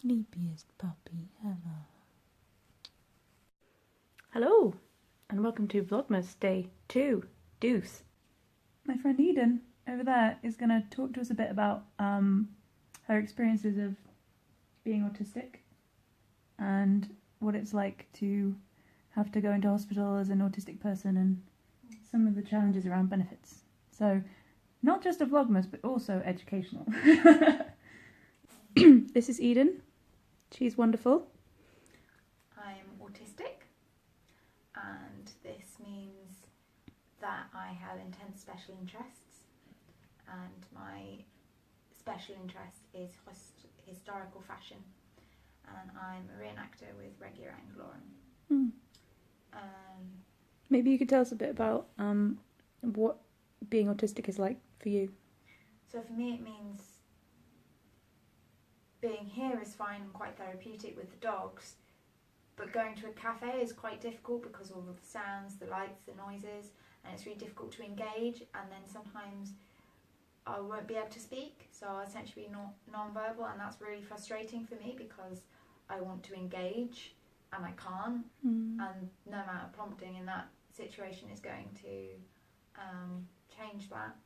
Sleepiest puppy ever. Hello, and welcome to Vlogmas Day 2, Deuce. My friend Eden over there is going to talk to us a bit about her experiences of being autistic and what it's like to have to go into hospital as an autistic person and some of the challenges around benefits. So, not just a Vlogmas, but also educational. This is Eden. She's wonderful. I'm autistic, and this means that I have intense special interests, and my special interest is historical fashion, and I'm a reenactor with Regia Anglorum. Maybe you could tell us a bit about what being autistic is like for you. So for me it means being here is fine and quite therapeutic with the dogs, but going to a cafe is quite difficult because of all of the sounds, the lights, the noises, and it's really difficult to engage, and then sometimes I won't be able to speak, so I'll essentially be non-verbal, and that's really frustrating for me because I want to engage and I can't, and no amount of prompting in that situation is going to change that.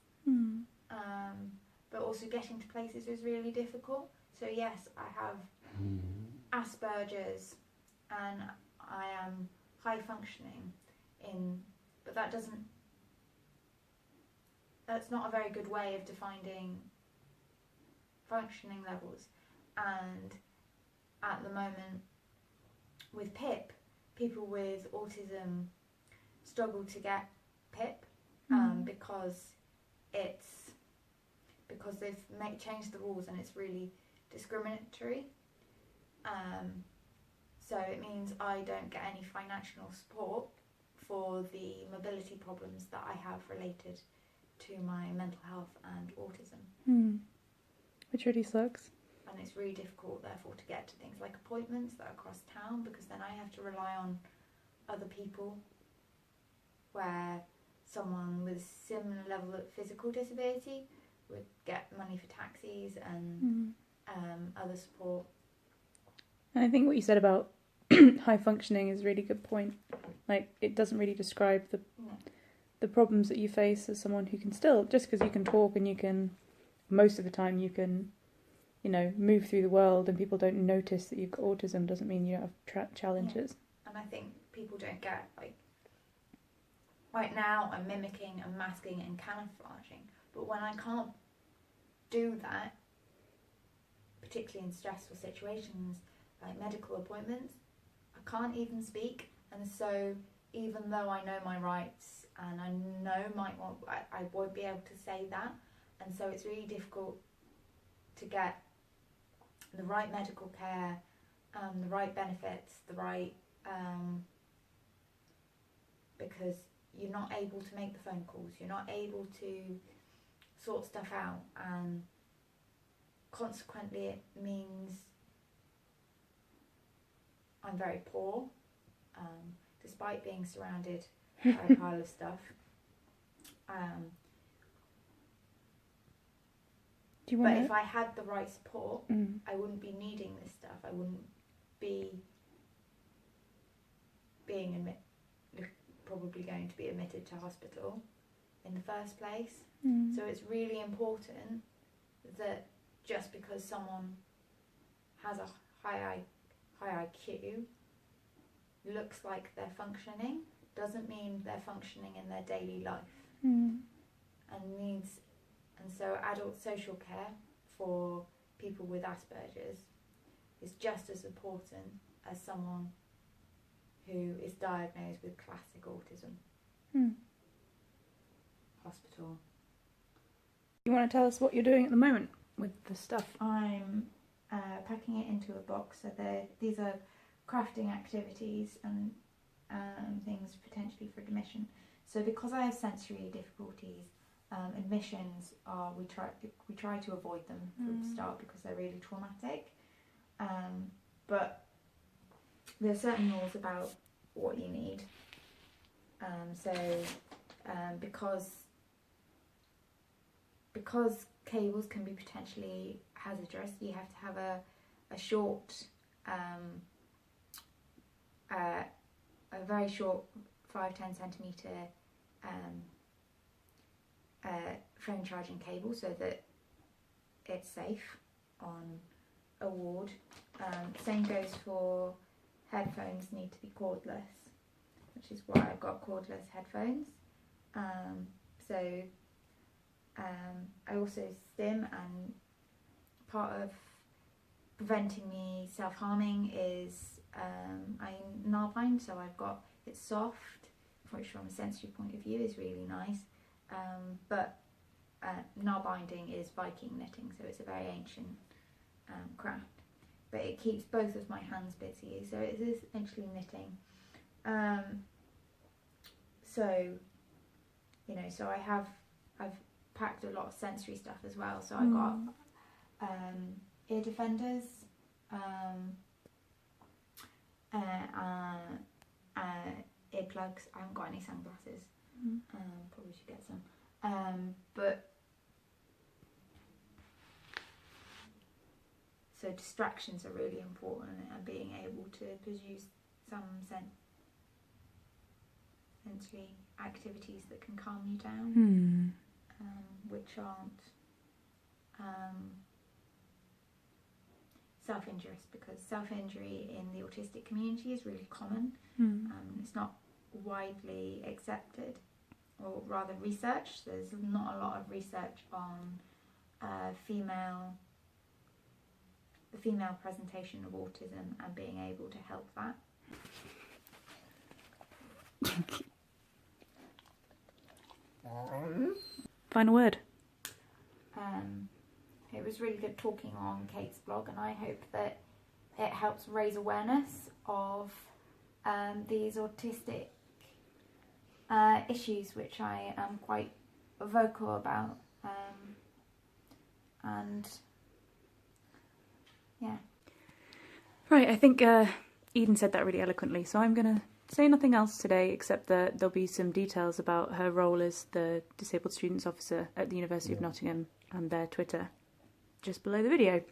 But also getting to places is really difficult. So yes, I have Asperger's and I am high functioning but that's not a very good way of defining functioning levels. And at the moment with PIP, people with autism struggle to get PIP because they've changed the rules and it's really discriminatory. So it means I don't get any financial support for the mobility problems that I have related to my mental health and autism. Which really sucks. And it's really difficult therefore to get to things like appointments that are across town, because then I have to rely on other people, where someone with similar level of physical disability would get money for taxis and other support. And I think what you said about high functioning is a really good point. Like, it doesn't really describe the problems that you face as someone who can still, just because you can talk and you can, most of the time you can, move through the world and people don't notice that you've got autism doesn't mean you don't have challenges. Yeah. And I think people don't get, like, right now I'm mimicking and masking and camouflaging, but when I can't do that, particularly in stressful situations like medical appointments, I can't even speak. And so even though I know my rights and I know I won't be able to say that, and so it's really difficult to get the right medical care, the right benefits, the right because you're not able to make the phone calls, you're not able to sort stuff out, and consequently it means I'm very poor, despite being surrounded by a pile of stuff. But if I had the right support, I wouldn't be needing this stuff. I wouldn't be probably going to be admitted to hospital in the first place. So it's really important that just because someone has a high IQ, looks like they're functioning, doesn't mean they're functioning in their daily life. And so adult social care for people with Asperger's is just as important as someone who is diagnosed with classic autism. Hospital. You want to tell us what you're doing at the moment with the stuff? I'm packing it into a box. So these are crafting activities and things potentially for admission. So because I have sensory difficulties, admissions we try to avoid them from the start because they're really traumatic. But there are certain rules about what you need. Because cables can be potentially hazardous, you have to have a short, a very short 5-10 centimetre phone charging cable so that it's safe on a ward. Same goes for headphones, need to be cordless, which is why I've got cordless headphones. I also stim, and part of preventing me self-harming is I'm narbind, so I've got it's soft, which from a sensory point of view is really nice, but narbinding is Viking knitting, so it's a very ancient craft, but it keeps both of my hands busy, so it is actually knitting. So you know, so I've packed a lot of sensory stuff as well, so I've got ear defenders, earplugs. I haven't got any sunglasses. Probably should get some. But so distractions are really important, and being able to produce some sensory activities that can calm you down, which aren't self-injurious, because self-injury in the autistic community is really common. It's not widely accepted, or rather researched. There's not a lot of research on the female presentation of autism and being able to help that. Final word. It was really good talking on Kate's blog, and I hope that it helps raise awareness of these autistic issues, which I am quite vocal about, and yeah. Right, I think Eden said that really eloquently, so I'm going to say nothing else today except that there'll be some details about her role as the Disabled Students Officer at the University of Nottingham and their Twitter just below the video.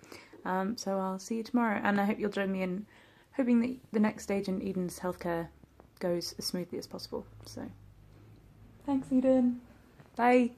So I'll see you tomorrow, and I hope you'll join me in hoping that the next stage in Eden's healthcare goes as smoothly as possible. So, thanks Eden. Bye.